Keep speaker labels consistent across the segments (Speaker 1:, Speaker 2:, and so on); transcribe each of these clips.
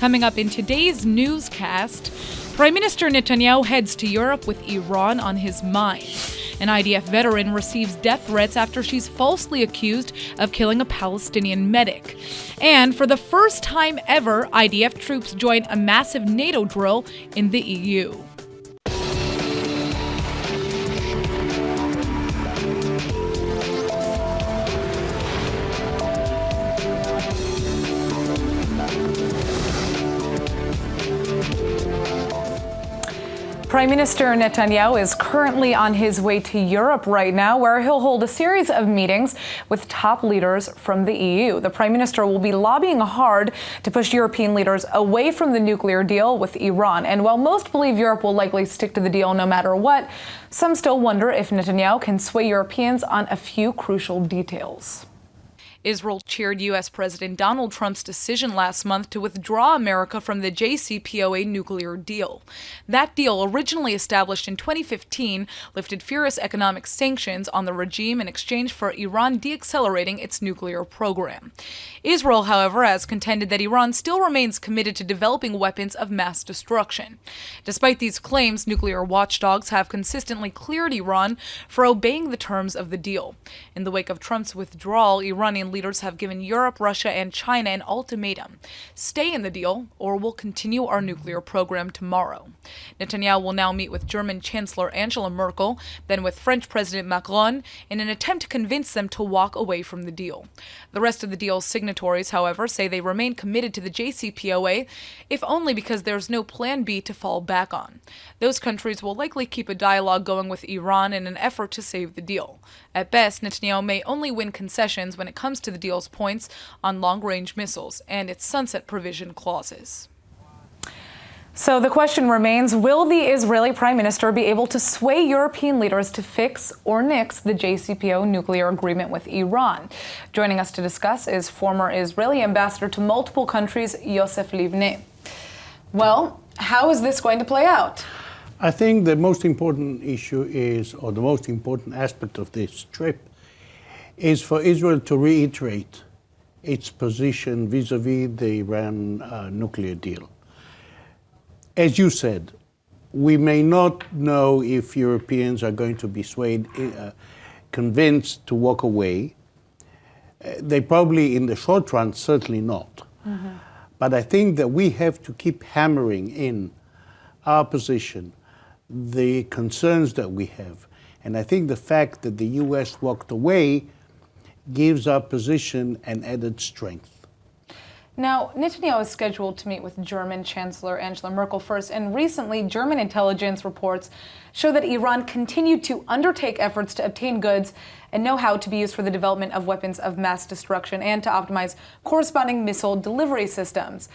Speaker 1: Coming up in today's newscast, Prime Minister Netanyahu heads to Europe with Iran on his mind. An I.D.F. veteran receives death threats after she's falsely accused of killing a Palestinian medic. And for the first time ever, I.D.F. troops join a massive NATO drill in the EU. Prime Minister Netanyahu is currently on his way to Europe right now, where he'll hold a series of meetings with top leaders from the EU. The Prime Minister will be lobbying hard to push European leaders away from the nuclear deal with Iran. And while most believe Europe will likely stick to the deal no matter what, some still wonder if Netanyahu can sway Europeans on a few crucial details. Israel cheered U.S. President Donald Trump's decision last month to withdraw America from the JCPOA nuclear deal. That deal, originally established in 2015, lifted furious economic sanctions on the regime in exchange for Iran deaccelerating its nuclear program. Israel, however, has contended that Iran still remains committed to developing weapons of mass destruction. Despite these claims, nuclear watchdogs have consistently cleared Iran for obeying the terms of the deal. In the wake of Trump's withdrawal, Iranian leaders have given Europe, Russia, and China an ultimatum. Stay in the deal, or we'll continue our nuclear program tomorrow. Netanyahu will now meet with German Chancellor Angela Merkel, then with French President Macron, in an attempt to convince them to walk away from the deal. The rest of the deal's signatories, however, say they remain committed to the JCPOA, if only because there's no plan B to fall back on. Those countries will likely keep a dialogue going with Iran in an effort to save the deal. At best, Netanyahu may only win concessions when it comes to the deal's points on long-range missiles and its sunset provision clauses. So the question remains, will the Israeli Prime Minister be able to sway European leaders to fix or nix the JCPOA nuclear agreement with Iran? Joining us to discuss is former Israeli ambassador to multiple countries, Yosef Livni. Well, how is this going to play out?
Speaker 2: I think the most important issue is, or the most important aspect of this trip, is for Israel to reiterate its position vis-à-vis the Iran nuclear deal. As you said, we may not know if Europeans are going to be swayed, convinced to walk away. They probably, in the short run, certainly not. Mm-hmm. But I think that we have to keep hammering in our position, the concerns that we have. And I think the fact that the U.S. walked away gives our position an added strength.
Speaker 1: Now, Netanyahu is scheduled to meet with German Chancellor Angela Merkel first, and recently German intelligence reports show that Iran continued to undertake efforts to obtain goods and know-how to be used for the development of weapons of mass destruction and to optimize corresponding missile delivery systems.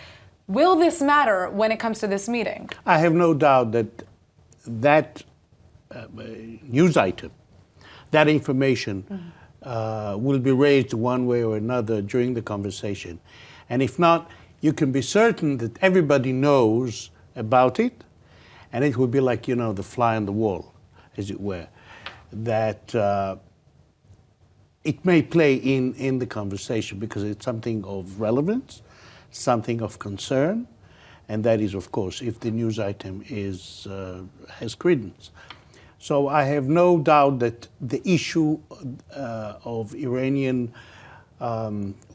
Speaker 1: Will this matter when it comes to this meeting?
Speaker 2: I have no doubt that news item, that information, will be raised one way or another during the conversation. And if not, you can be certain that everybody knows about it, and it will be like, the fly on the wall, as it were, that it may play in the conversation because it's something of relevance, something of concern, and that is, of course, if the news item has credence. So I have no doubt that the issue of Iranian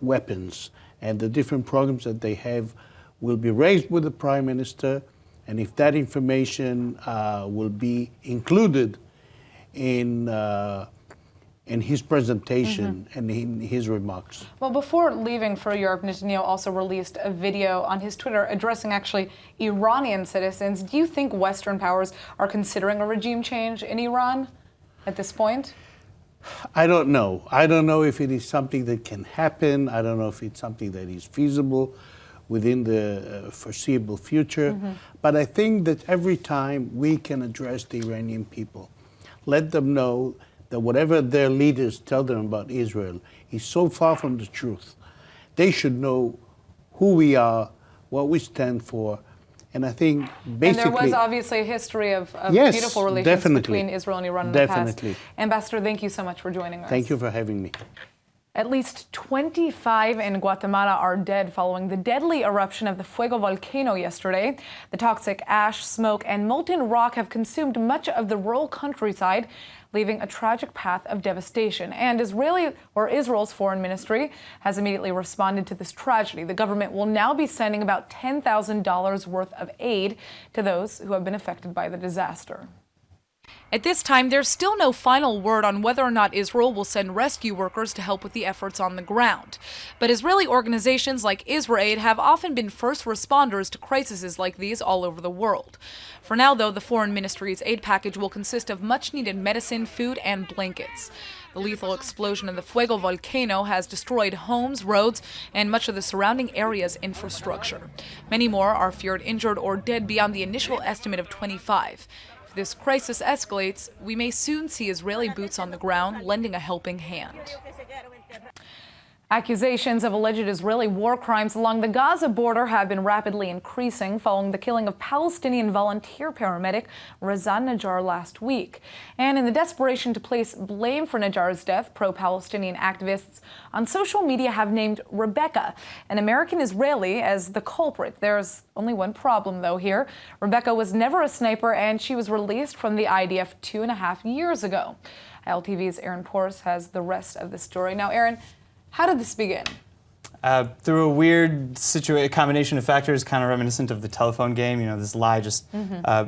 Speaker 2: weapons and the different programs that they have will be raised with the Prime Minister, and if that information will be included in his presentation and in his remarks.
Speaker 1: Well, before leaving for Europe, Netanyahu also released a video on his Twitter addressing actually Iranian citizens. Do you think Western powers are considering a regime change in Iran at this point?
Speaker 2: I don't know. I don't know if it is something that can happen. I don't know if it's something that is feasible within the foreseeable future. But I think that every time we can address the Iranian people, let them know that whatever their leaders tell them about Israel is so far from the truth. They should know who we are, what we stand for, and I think basically...
Speaker 1: And there was obviously a history of
Speaker 2: yes,
Speaker 1: beautiful relations between Israel and Iran in the past. Ambassador, thank you so much for joining us.
Speaker 2: Thank you for having me.
Speaker 1: At least 25 in Guatemala are dead following the deadly eruption of the Fuego volcano yesterday. The toxic ash, smoke, and molten rock have consumed much of the rural countryside, leaving a tragic path of devastation. And Israel's foreign ministry has immediately responded to this tragedy. The government will now be sending about $10,000 worth of aid to those who have been affected by the disaster. At this time, there's still no final word on whether or not Israel will send rescue workers to help with the efforts on the ground. But Israeli organizations like IsraAid have often been first responders to crises like these all over the world. For now, though, the foreign ministry's aid package will consist of much-needed medicine, food, and blankets. The lethal explosion of the Fuego volcano has destroyed homes, roads, and much of the surrounding area's infrastructure. Many more are feared injured or dead beyond the initial estimate of 25. If this crisis escalates, we may soon see Israeli boots on the ground lending a helping hand. Accusations of alleged Israeli war crimes along the Gaza border have been rapidly increasing following the killing of Palestinian volunteer paramedic Roseanne last week. And in the desperation to place blame for Najjar's death, pro-Palestinian activists on social media have named Rebecca, an American Israeli, as the culprit. There's only one problem, though, here. Rebecca was never a sniper, and she was released from the I.D.F. 2.5 years ago. LTV's Aaron Porras has the rest of the story. Now, Aaron, how did this begin?
Speaker 3: Through a weird combination of factors, kind of reminiscent of the telephone game. You know, this lie just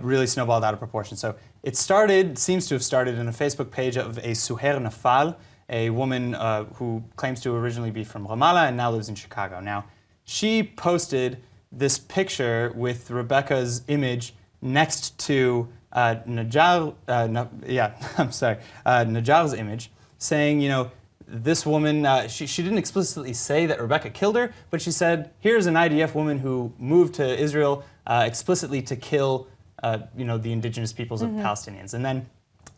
Speaker 3: really snowballed out of proportion. So it seems to have started in a Facebook page of a Suher Nafal, a woman who claims to originally be from Ramallah and now lives in Chicago. Now, she posted this picture with Rebecca's image next to Najjar's image, saying, you know, this woman, she didn't explicitly say that Rebecca killed her, but she said, here's an IDF woman who moved to Israel explicitly to kill, the indigenous peoples of Palestinians. And then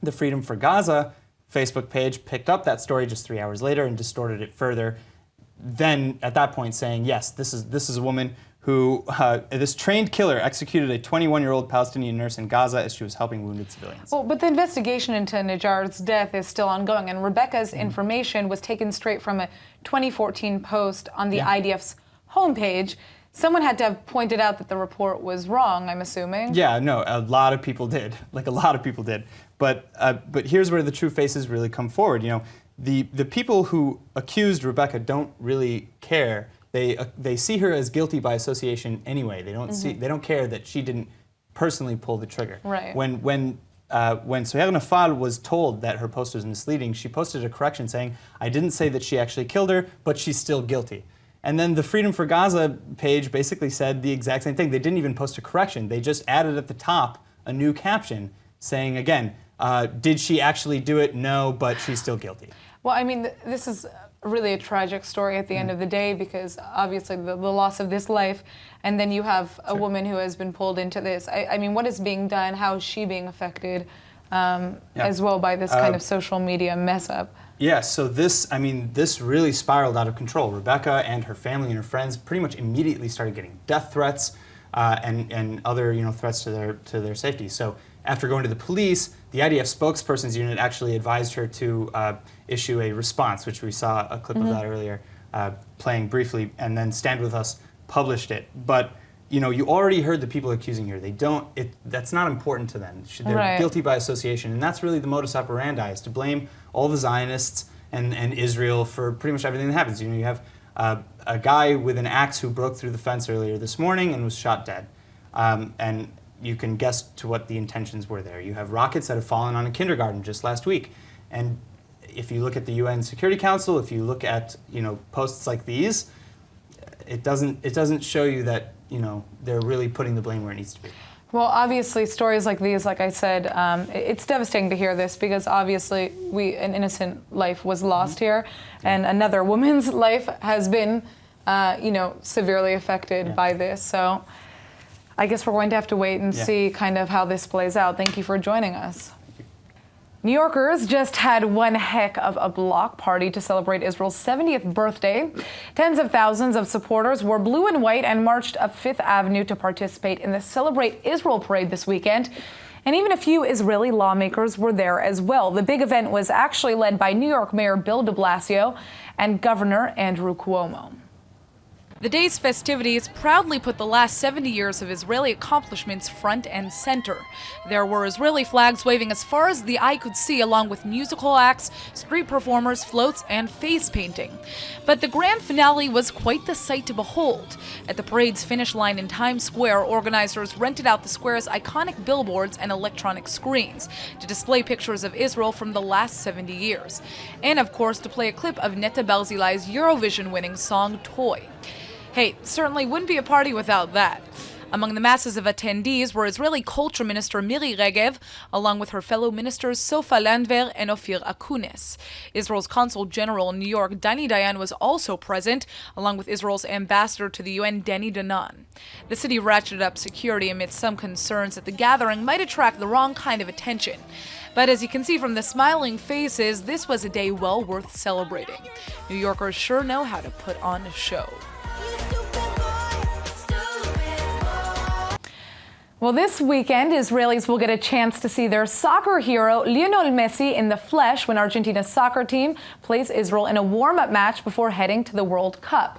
Speaker 3: the Freedom for Gaza Facebook page picked up that story just 3 hours later and distorted it further. Then, at that point, saying, yes, this is a woman who, this trained killer executed a 21-year-old Palestinian nurse in Gaza as she was helping wounded civilians. Well,
Speaker 1: but the investigation into Najjar's death is still ongoing, and Rebecca's information was taken straight from a 2014 post on the IDF's homepage. Someone had to have pointed out that the report was wrong, I'm assuming.
Speaker 3: Yeah, no, a lot of people did. Like, a lot of people did. But here's where the true faces really come forward. You know, the people who accused Rebecca don't really care. They see her as guilty by association anyway. They don't care that she didn't personally pull the trigger.
Speaker 1: Right.
Speaker 3: When Suher Nafal was told that her post was misleading, she posted a correction saying, I didn't say that she actually killed her, but she's still guilty. And then the Freedom for Gaza page basically said the exact same thing. They didn't even post a correction. They just added at the top a new caption saying, again, did she actually do it? No, but she's still guilty.
Speaker 1: Well, I mean, this is really a tragic story at the end of the day, because obviously the loss of this life, and then you have a woman who has been pulled into this. I mean, what is being done? How is she being affected as well by this kind of social media mess up?
Speaker 3: Yeah, so this really spiraled out of control. Rebecca and her family and her friends pretty much immediately started getting death threats and other threats to their safety. So after going to the police, the IDF spokesperson's unit actually advised her to issue a response, which we saw a clip of that earlier, playing briefly, and then Stand With Us published it. But you already heard the people accusing her. That's not important to them. They're guilty by association, and that's really the modus operandi, is to blame all the Zionists and Israel for pretty much everything that happens. You have a guy with an axe who broke through the fence earlier this morning and was shot dead. And you can guess to what the intentions were there. You have rockets that have fallen on a kindergarten just last week. And if you look at the UN Security Council, if you look at posts like these, it doesn't show you that they're really putting the blame where it needs to be.
Speaker 1: Well, obviously, stories like these, like I said, it's devastating to hear this, because obviously an innocent life was lost here, and another woman's life has been, severely affected by this. So I guess we're going to have to wait and see kind of how this plays out. Thank you for joining us. New Yorkers just had one heck of a block party to celebrate Israel's 70th birthday. Tens of thousands of supporters wore blue and white and marched up Fifth Avenue to participate in the Celebrate Israel parade this weekend. And even a few Israeli lawmakers were there as well. The big event was actually led by New York Mayor Bill de Blasio and Governor Andrew Cuomo.
Speaker 4: The day's festivities proudly put the last 70 years of Israeli accomplishments front and center. There were Israeli flags waving as far as the eye could see, along with musical acts, street performers, floats, and face painting. But the grand finale was quite the sight to behold. At the parade's finish line in Times Square, organizers rented out the square's iconic billboards and electronic screens to display pictures of Israel from the last 70 years. And, of course, to play a clip of Netta Barzilai's Eurovision-winning song, Toy. Hey, certainly wouldn't be a party without that. Among the masses of attendees were Israeli Culture Minister Miri Regev, along with her fellow ministers Sofa Landwehr and Ofir Akunis. Israel's Consul General in New York, Dani Dayan, was also present, along with Israel's ambassador to the UN, Danny Danon. The city ratcheted up security amidst some concerns that the gathering might attract the wrong kind of attention. But as you can see from the smiling faces, this was a day well worth celebrating. New Yorkers sure know how to put on a show.
Speaker 1: Well, this weekend, Israelis will get a chance to see their soccer hero, Lionel Messi, in the flesh when Argentina's soccer team plays Israel in a warm-up match before heading to the World Cup.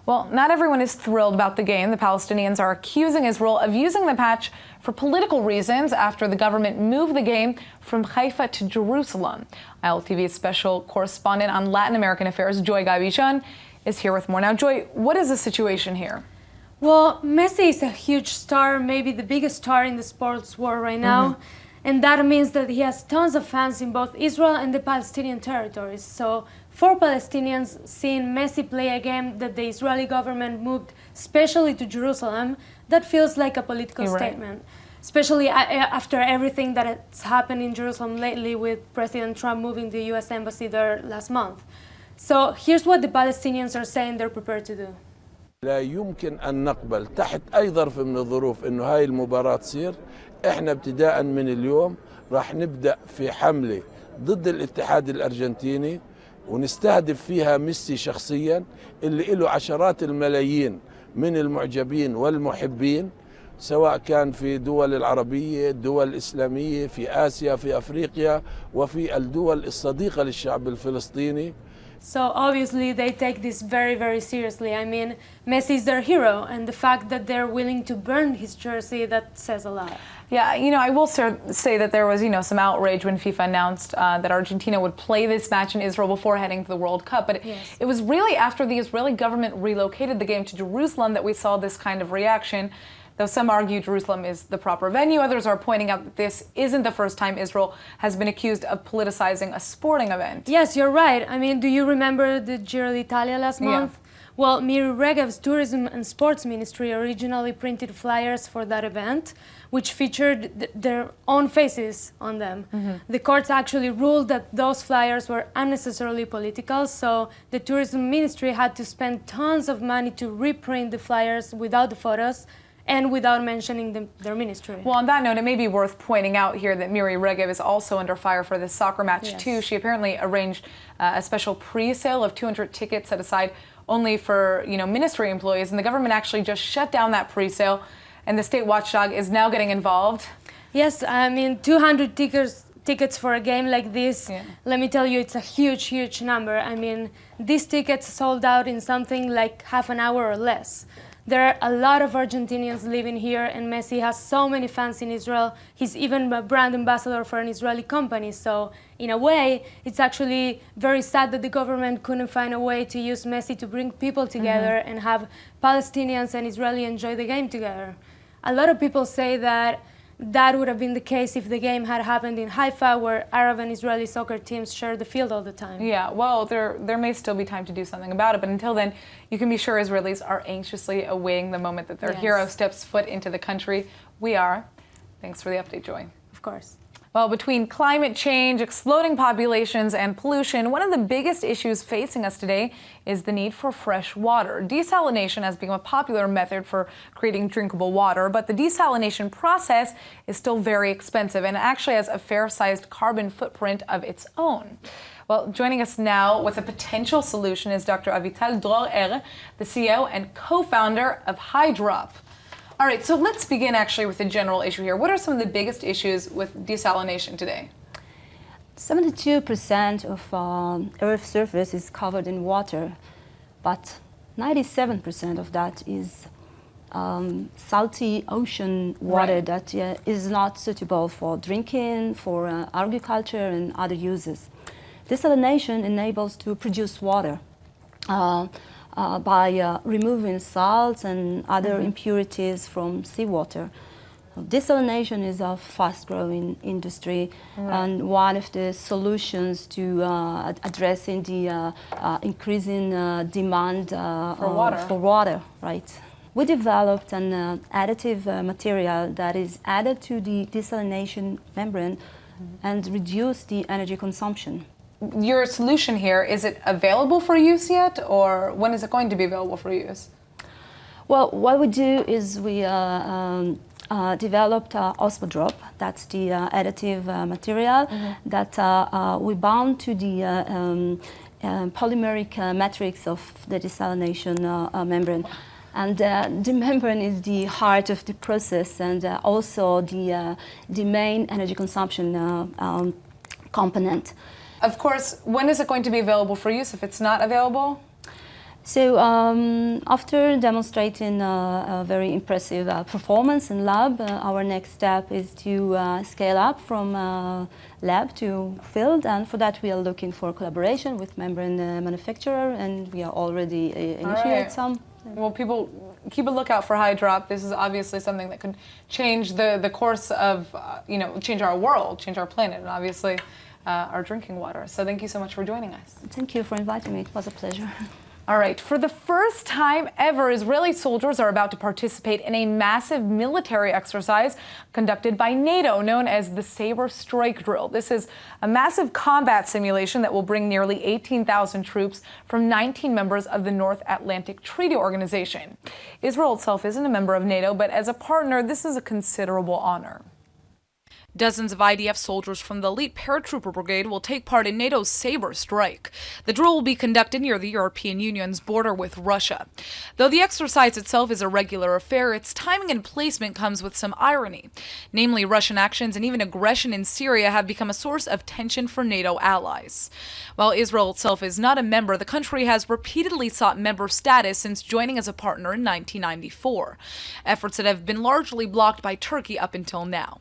Speaker 1: Well, not everyone is thrilled about the game. The Palestinians are accusing Israel of using the match for political reasons after the government moved the game from Haifa to Jerusalem. ILTV's special correspondent on Latin American affairs, Joy Gavichon, is here with more. Now, Joy, what is the situation here?
Speaker 5: Well, Messi is a huge star, maybe the biggest star in the sports world right now. And that means that he has tons of fans in both Israel and the Palestinian territories. So for Palestinians, seeing Messi play a game that the Israeli government moved specially to Jerusalem, that feels like a political statement. Especially after everything that has happened in Jerusalem lately with President Trump moving the U.S. embassy there last month. So here's what the Palestinians are saying they're prepared to do.
Speaker 6: لا يمكن أن نقبل تحت أي ظرف من الظروف إنه هاي المباراة تصير. إحنا ابتداء من اليوم راح نبدأ في حملة ضد الاتحاد الأرجنتيني ونستهدف فيها ميسي شخصيا اللي له عشرات الملايين من المعجبين والمحبين سواء كان في دول العربية، الدول الإسلامية، في آسيا، في أفريقيا وفي الدول الصديقة للشعب الفلسطيني.
Speaker 5: So obviously they take this very, very seriously. I mean, Messi is their hero, and the fact that they're willing to burn his jersey, that says a lot.
Speaker 1: Yeah, I will say that there was, some outrage when FIFA announced that Argentina would play this match in Israel before heading to the World Cup. But it was really after the Israeli government relocated the game to Jerusalem that we saw this kind of reaction. Though some argue Jerusalem is the proper venue, others are pointing out that this isn't the first time Israel has been accused of politicizing a sporting event.
Speaker 5: Yes, you're right. I mean, do you remember the Giro d'Italia last month? Well, Miri Regev's Tourism and Sports Ministry originally printed flyers for that event, which featured their own faces on them. The courts actually ruled that those flyers were unnecessarily political, so the Tourism Ministry had to spend tons of money to reprint the flyers without the photos and without mentioning their ministry.
Speaker 1: Well, on that note, it may be worth pointing out here that Miri Regev is also under fire for this soccer match, too. She apparently arranged a special pre-sale of 200 tickets set aside only for, ministry employees, and the government actually just shut down that pre-sale, and the state watchdog is now getting involved.
Speaker 5: Yes, I mean, 200 tickets for a game like this, let me tell you, it's a huge, huge number. I mean, these tickets sold out in something like half an hour or less. There are a lot of Argentinians living here, and Messi has so many fans in Israel. He's even a brand ambassador for an Israeli company. So, in a way, it's actually very sad that the government couldn't find a way to use Messi to bring people together and have Palestinians and Israelis enjoy the game together. A lot of people say that would have been the case if the game had happened in Haifa, where Arab and Israeli soccer teams share the field all the time.
Speaker 1: Yeah, well, there may still be time to do something about it, but until then, you can be sure Israelis are anxiously awaiting the moment that their hero steps foot into the country. We are. Thanks for the update, Joy.
Speaker 5: Of course.
Speaker 1: Well, between climate change, exploding populations, and pollution, one of the biggest issues facing us today is the need for fresh water. Desalination has become a popular method for creating drinkable water, but the desalination process is still very expensive and actually has a fair-sized carbon footprint of its own. Well, joining us now with a potential solution is Dr. Avital Dror-Er, the CEO and co-founder of I.D.F. All right, so let's begin actually with the general issue here. What are some of the biggest issues with desalination today?
Speaker 7: 72% of Earth's surface is covered in water, but 97% of that is salty ocean water that is not suitable for drinking, for agriculture and other uses. Desalination enables to produce water by removing salts and other impurities from seawater. Desalination is a fast-growing industry and one of the solutions to addressing the increasing demand for water. Right. We developed an additive material that is added to the desalination membrane and reduce the energy consumption.
Speaker 1: Your solution here, is it available for use yet, or when is it going to be available for use?
Speaker 7: Well, what we do is we developed Osmodrop. That's the additive material that we bound to the polymeric matrix of the desalination membrane. And the membrane is the heart of the process and also the main energy consumption component.
Speaker 1: Of course, when is it going to be available for use if it's not available?
Speaker 7: So after demonstrating a very impressive performance in lab, our next step is to scale up from lab to field, and for that we are looking for collaboration with membrane manufacturer, and we are already initiate some.
Speaker 1: Well, people keep a lookout for I.D.F. This is obviously something that could change the course of, change our world, change our planet, and obviously our drinking water. So thank you so much for joining us.
Speaker 7: Thank you for inviting me. It was a pleasure.
Speaker 1: All right, for the first time ever, Israeli soldiers are about to participate in a massive military exercise conducted by NATO, known as the Sabre Strike Drill. This is a massive combat simulation that will bring nearly 18,000 troops from 19 members of the North Atlantic Treaty Organization. Israel itself isn't a member of NATO, but as a partner, this is a considerable honor.
Speaker 4: Dozens of I.D.F. soldiers from the elite paratrooper brigade will take part in NATO's Sabre Strike. The drill will be conducted near the European Union's border with Russia. Though the exercise itself is a regular affair, its timing and placement comes with some irony. Namely, Russian actions and even aggression in Syria have become a source of tension for NATO allies. While Israel itself is not a member, the country has repeatedly sought member status since joining as a partner in 1994. Efforts that have been largely blocked by Turkey up until now.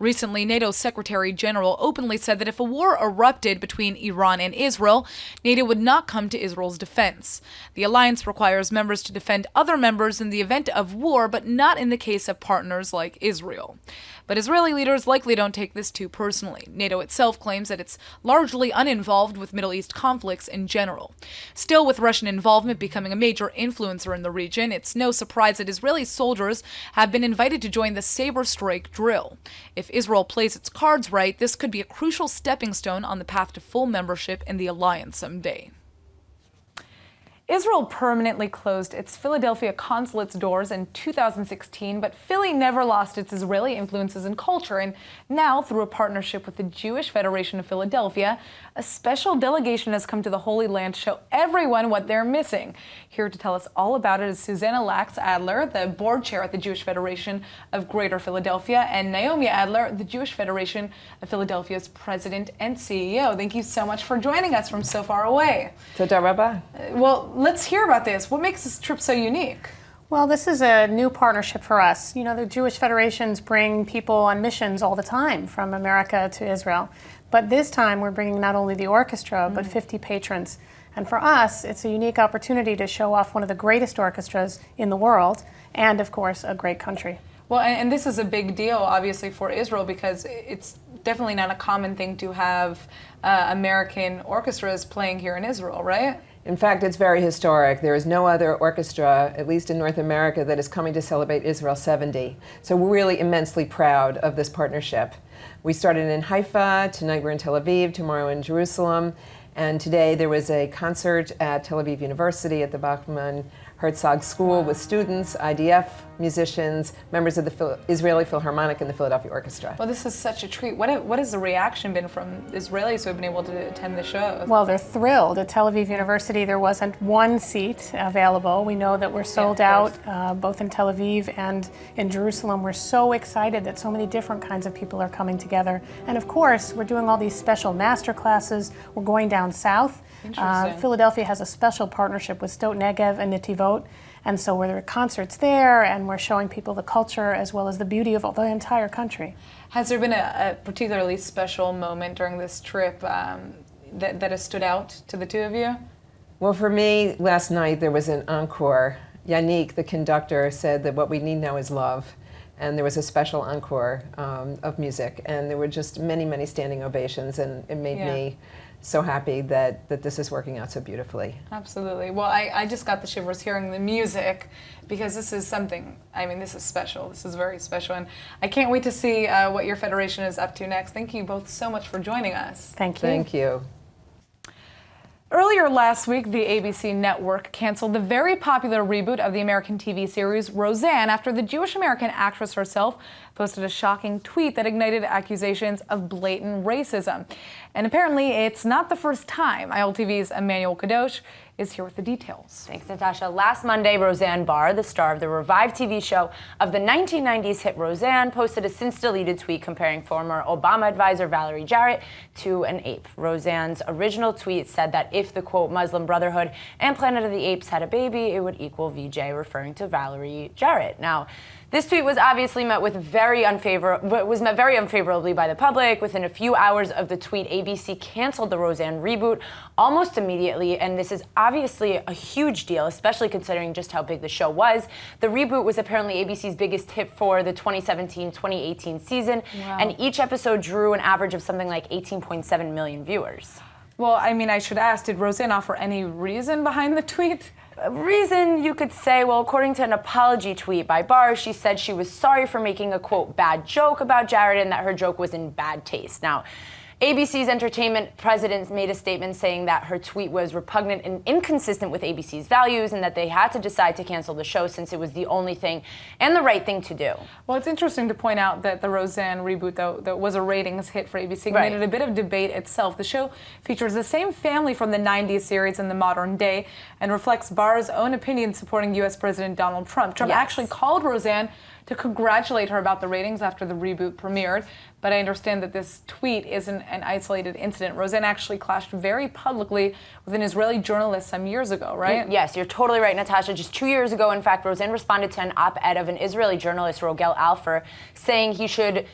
Speaker 4: Recently, NATO's Secretary General openly said that if a war erupted between Iran and Israel, NATO would not come to Israel's defense. The alliance requires members to defend other members in the event of war, but not in the case of partners like Israel. But Israeli leaders likely don't take this too personally. NATO itself claims that it's largely uninvolved with Middle East conflicts in general. Still, with Russian involvement becoming a major influencer in the region, it's no surprise that Israeli soldiers have been invited to join the Sabre Strike Drill. If Israel plays its cards right, this could be a crucial stepping stone on the path to full membership in the alliance someday.
Speaker 1: Israel permanently closed its Philadelphia consulate's doors in 2016, but Philly never lost its Israeli influences and culture. And now, through a partnership with the Jewish Federation of Philadelphia, a special delegation has come to the Holy Land to show everyone what they're missing. Here to tell us all about it is Susanna Lax-Adler, the board chair at the Jewish Federation of Greater Philadelphia, and Naomi Adler, the Jewish Federation of Philadelphia's president and CEO. Thank you so much for joining us from so far away.
Speaker 8: Toda rabba.
Speaker 1: Well, let's hear about this. What makes this trip so unique?
Speaker 9: Well, this is a new partnership for us. You know, the Jewish federations bring people on missions all the time from America to Israel. But this time we're bringing not only the orchestra, but 50 patrons. And for us, it's a unique opportunity to show off one of the greatest orchestras in the world and, of course, a great country.
Speaker 1: Well, and this is a big deal, obviously, for Israel because it's definitely not a common thing to have American orchestras playing here in Israel, right?
Speaker 8: In fact, it's very historic. There is no other orchestra, at least in North America, that is coming to celebrate Israel 70. So we're really immensely proud of this partnership. We started in Haifa, tonight we're in Tel Aviv, tomorrow in Jerusalem, and today there was a concert at Tel Aviv University at the Bachman Herzog School with students, I.D.F. musicians, members of the Israeli Philharmonic and the Philadelphia Orchestra.
Speaker 1: Well, this is such a treat. What has the reaction been from Israelis who have been able to attend the show?
Speaker 9: Well, they're thrilled. At Tel Aviv University, there wasn't one seat available. We know that we're sold out both in Tel Aviv and in Jerusalem. We're so excited that so many different kinds of people are coming together. And of course, we're doing all these special master classes. We're going down south. Philadelphia has a special partnership with Stot Negev and Netivot. And so there are concerts there, and we're showing people the culture as well as the beauty of the entire country.
Speaker 1: Has there been a particularly special moment during this trip that has stood out to the two of you?
Speaker 8: Well, for me, last night there was an encore. Yannick, the conductor, said that what we need now is love. And there was a special encore of music. And there were just many, many standing ovations. And it made me so happy that this is working out so beautifully.
Speaker 1: Absolutely. Well, I just got the shivers hearing the music because this is something, I mean, this is special. This is very special. And I can't wait to see what your federation is up to next. Thank you both so much for joining us.
Speaker 9: Thank you.
Speaker 8: Thank you.
Speaker 1: Earlier last week, the ABC network canceled the very popular reboot of the American TV series Roseanne after the Jewish-American actress herself posted a shocking tweet that ignited accusations of blatant racism. And apparently, it's not the first time. ILTV's Emmanuel Kadosh is here with the details.
Speaker 10: Thanks, Natasha. Last Monday, Roseanne Barr, the star of the revived TV show of the 1990s hit Roseanne, posted a since-deleted tweet comparing former Obama advisor Valerie Jarrett to an ape. Roseanne's original tweet said that if the, quote, Muslim Brotherhood and Planet of the Apes had a baby, it would equal VJ, referring to Valerie Jarrett. Now, this tweet was obviously met very unfavorably by the public. Within a few hours of the tweet, ABC canceled the Roseanne reboot almost immediately, and this is obviously a huge deal, especially considering just how big the show was. The reboot was apparently ABC's biggest hit for the 2017-2018 season, and each episode drew an average of something like 18.7 million viewers.
Speaker 1: Well, I mean, I should ask, did Roseanne offer any reason behind the tweet?
Speaker 10: A reason, you could say, well, according to an apology tweet by Barr, she said she was sorry for making a, quote, bad joke about Jared and that her joke was in bad taste. Now, ABC's entertainment president made a statement saying that her tweet was repugnant and inconsistent with ABC's values and that they had to decide to cancel the show since it was the only thing and the right thing to do.
Speaker 1: Well, it's interesting to point out that the Roseanne reboot, though, that was a ratings hit for ABC, made it a bit of debate itself. The show features the same family from the 90s series in the modern day and reflects Barr's own opinion supporting U.S. President Donald Trump. Trump actually called Roseanne to congratulate her about the ratings after the reboot premiered. But I understand that this tweet isn't an isolated incident. Roseanne actually clashed very publicly with an Israeli journalist some years ago, right?
Speaker 10: Yes, you're totally right, Natasha. Just 2 years ago, in fact, Roseanne responded to an op-ed of an Israeli journalist, Rogel Alfer, saying he should,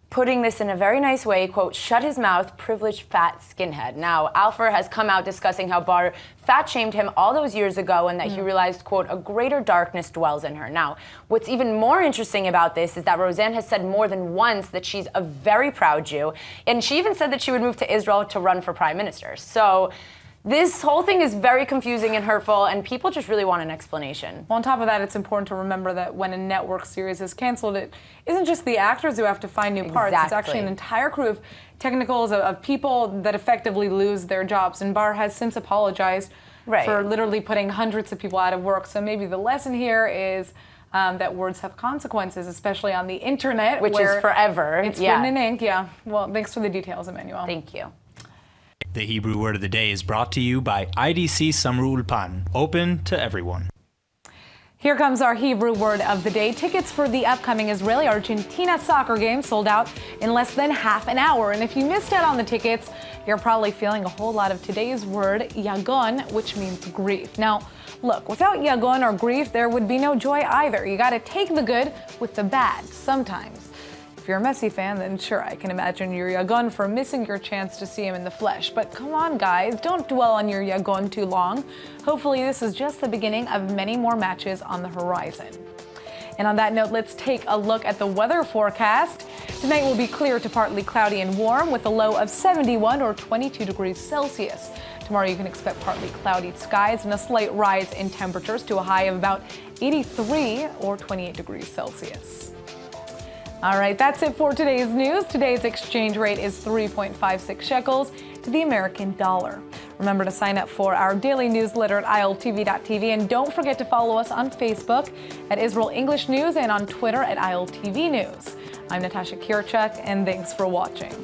Speaker 10: putting this in a very nice way, quote, shut his mouth, privileged fat skinhead. Now, Alfer has come out discussing how Barr fat-shamed him all those years ago and that he realized, quote, a greater darkness dwells in her. Now, what's even more interesting about this is that Roseanne has said more than once that she's a very proud Jew, and she even said that she would move to Israel to run for prime minister. So this whole thing is very confusing and hurtful, and people just really want an explanation.
Speaker 1: Well, on top of that, it's important to remember that when a network series is canceled, it isn't just the actors who have to find new parts. It's actually an entire crew of technicals, of people that effectively lose their jobs. And Barr has since apologized for literally putting hundreds of people out of work. So maybe the lesson here is that words have consequences, especially on the internet.
Speaker 10: Which is forever.
Speaker 1: It's written in ink, Well, thanks for the details, Emmanuel.
Speaker 10: Thank you.
Speaker 11: The Hebrew Word of the Day is brought to you by IDC Summer Ulpan, open to everyone.
Speaker 1: Here comes our Hebrew Word of the Day. Tickets for the upcoming Israeli-Argentina soccer game sold out in less than half an hour. And if you missed out on the tickets, you're probably feeling a whole lot of today's word, yagon, which means grief. Now, look, without yagon or grief, there would be no joy either. You got to take the good with the bad sometimes. If you're a Messi fan, then sure, I can imagine your yagon for missing your chance to see him in the flesh. But come on, guys, don't dwell on your yagon too long. Hopefully, this is just the beginning of many more matches on the horizon. And on that note, let's take a look at the weather forecast. Tonight will be clear to partly cloudy and warm with a low of 71 or 22 degrees Celsius. Tomorrow you can expect partly cloudy skies and a slight rise in temperatures to a high of about 83 or 28 degrees Celsius. All right, that's it for today's news. Today's exchange rate is 3.56 shekels to the American dollar. Remember to sign up for our daily newsletter at ILTV.tv, and don't forget to follow us on Facebook at Israel English News and on Twitter at ILTV News. I'm Natasha Kirchuk, and thanks for watching.